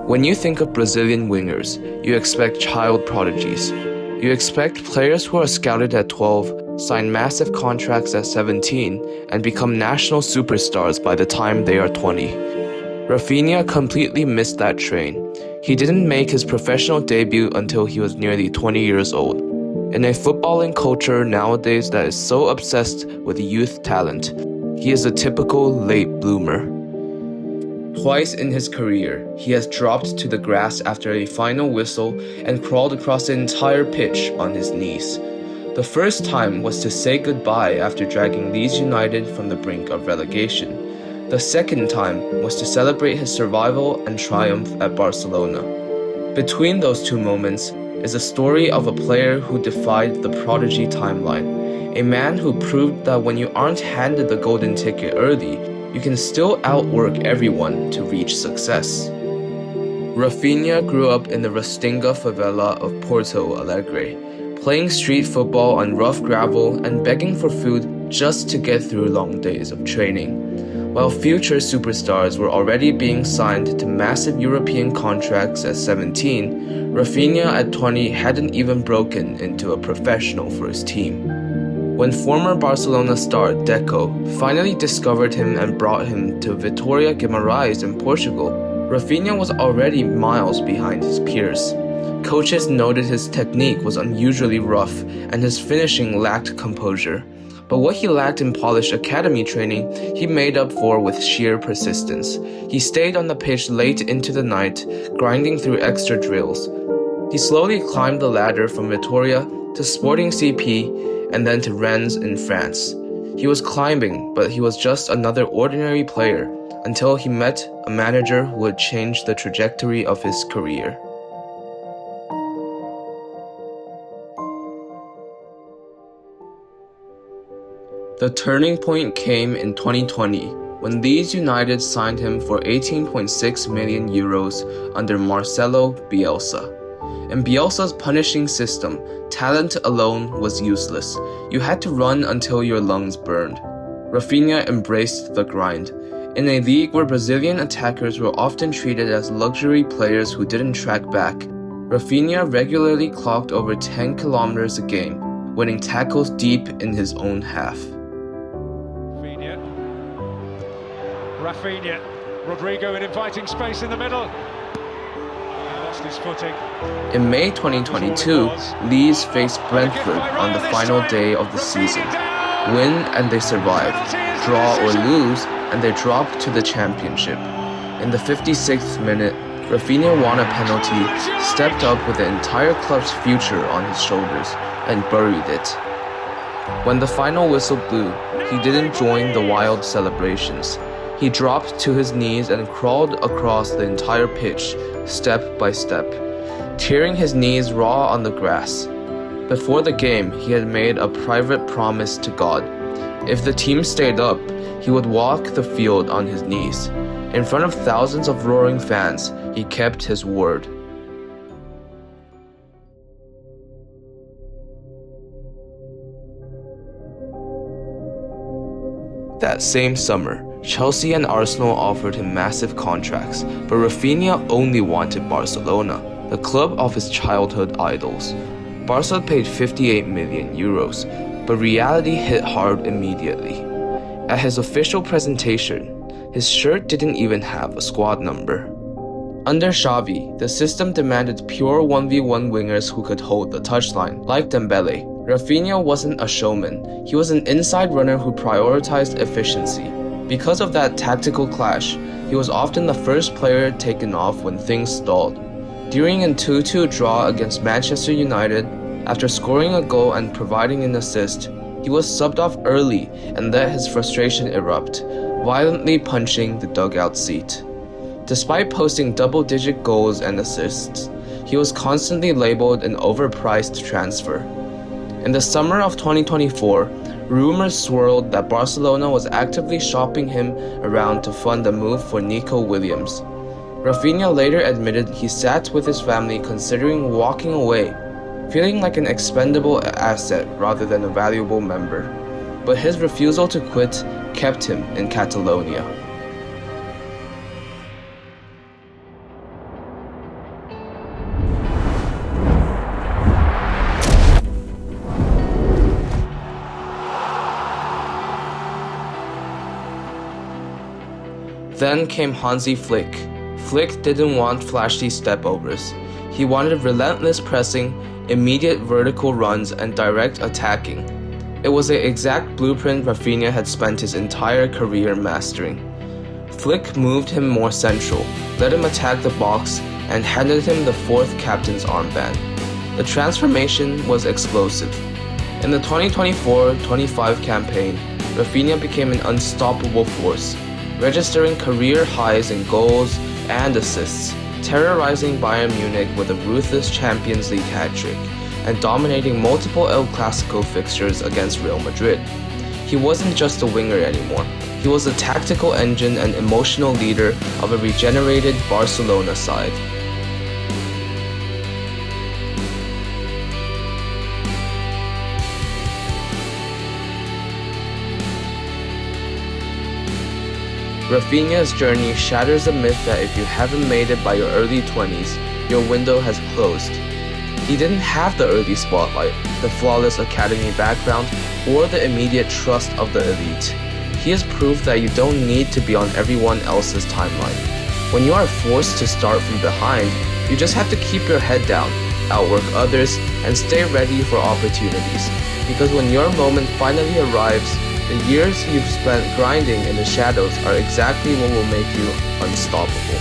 When you think of Brazilian wingers, you expect child prodigies. You expect players who are scouted at 12, sign massive contracts at 17, and become national superstars by the time they are 20. Raphinha completely missed that train. He didn't make his professional debut until he was nearly 20 years old. In a footballing culture nowadays that is so obsessed with youth talent, he is a typical late bloomer. Twice in his career, he has dropped to the grass after a final whistle and crawled across the entire pitch on his knees. The first time was to say goodbye after dragging Leeds United from the brink of relegation. The second time was to celebrate his survival and triumph at Barcelona. Between those two moments is a story of a player who defied the prodigy timeline, a man who proved that when you aren't handed the golden ticket early, you can still outwork everyone to reach success. Raphinha grew up in the Restinga favela of Porto Alegre, playing street football on rough gravel and begging for food just to get through long days of training. While future superstars were already being signed to massive European contracts at 17, Raphinha at 20 hadn't even broken into a professional for his team. When former Barcelona star Deco finally discovered him and brought him to Vitória Guimarães in Portugal, Raphinha was already miles behind his peers. Coaches noted his technique was unusually rough and his finishing lacked composure. But what he lacked in polished academy training, he made up for with sheer persistence. He stayed on the pitch late into the night, grinding through extra drills. He slowly climbed the ladder from Vitória to Sporting CP and then to Rennes in France. He was climbing, but he was just another ordinary player until he met a manager who would change the trajectory of his career. The turning point came in 2020 when Leeds United signed him for 18.6 million euros under Marcelo Bielsa. In Bielsa's punishing system, talent alone was useless. You had to run until your lungs burned. Raphinha embraced the grind. In a league where Brazilian attackers were often treated as luxury players who didn't track back, Raphinha regularly clocked over 10 kilometers a game, winning tackles deep in his own half. Raphinha, Rodrigo in inviting space in the middle. He lost his footing. In May 2022, Leeds faced Brentford on the final day of the season. Win and they survive. Draw or lose and they drop to the championship. In the 56th minute, Raphinha won a penalty, stepped up with the entire club's future on his shoulders, and buried it. When the final whistle blew, he didn't join the wild celebrations. He dropped to his knees and crawled across the entire pitch, step by step, tearing his knees raw on the grass. Before the game, he had made a private promise to God. If the team stayed up, he would walk the field on his knees. In front of thousands of roaring fans, he kept his word. That same summer, Chelsea and Arsenal offered him massive contracts, but Raphinha only wanted Barcelona, the club of his childhood idols. Barca paid 58 million euros, but reality hit hard immediately. At his official presentation, his shirt didn't even have a squad number. Under Xavi, the system demanded pure 1v1 wingers who could hold the touchline, like Dembele. Raphinha wasn't a showman, he was an inside runner who prioritized efficiency. Because of that tactical clash, he was often the first player taken off when things stalled. During a 2-2 draw against Manchester United, after scoring a goal and providing an assist, he was subbed off early and let his frustration erupt, violently punching the dugout seat. Despite posting double-digit goals and assists, he was constantly labeled an overpriced transfer. In the summer of 2024, rumors swirled that Barcelona was actively shopping him around to fund a move for Nico Williams. Raphinha later admitted he sat with his family considering walking away, feeling like an expendable asset rather than a valuable member. But his refusal to quit kept him in Catalonia. Then came Hansi Flick. Flick didn't want flashy step-overs. He wanted relentless pressing, immediate vertical runs, and direct attacking. It was the exact blueprint Raphinha had spent his entire career mastering. Flick moved him more central, let him attack the box, and handed him the fourth captain's armband. The transformation was explosive. In the 2024-25 campaign, Raphinha became an unstoppable force, registering career highs in goals and assists, terrorizing Bayern Munich with a ruthless Champions League hat-trick, and dominating multiple El Clasico fixtures against Real Madrid. He wasn't just a winger anymore. He was a tactical engine and emotional leader of a regenerated Barcelona side. Raphinha's journey shatters the myth that if you haven't made it by your early 20s, your window has closed. He didn't have the early spotlight, the flawless academy background, or the immediate trust of the elite. He has proved that you don't need to be on everyone else's timeline. When you are forced to start from behind, you just have to keep your head down, outwork others, and stay ready for opportunities. Because when your moment finally arrives, the years you've spent grinding in the shadows are exactly what will make you unstoppable.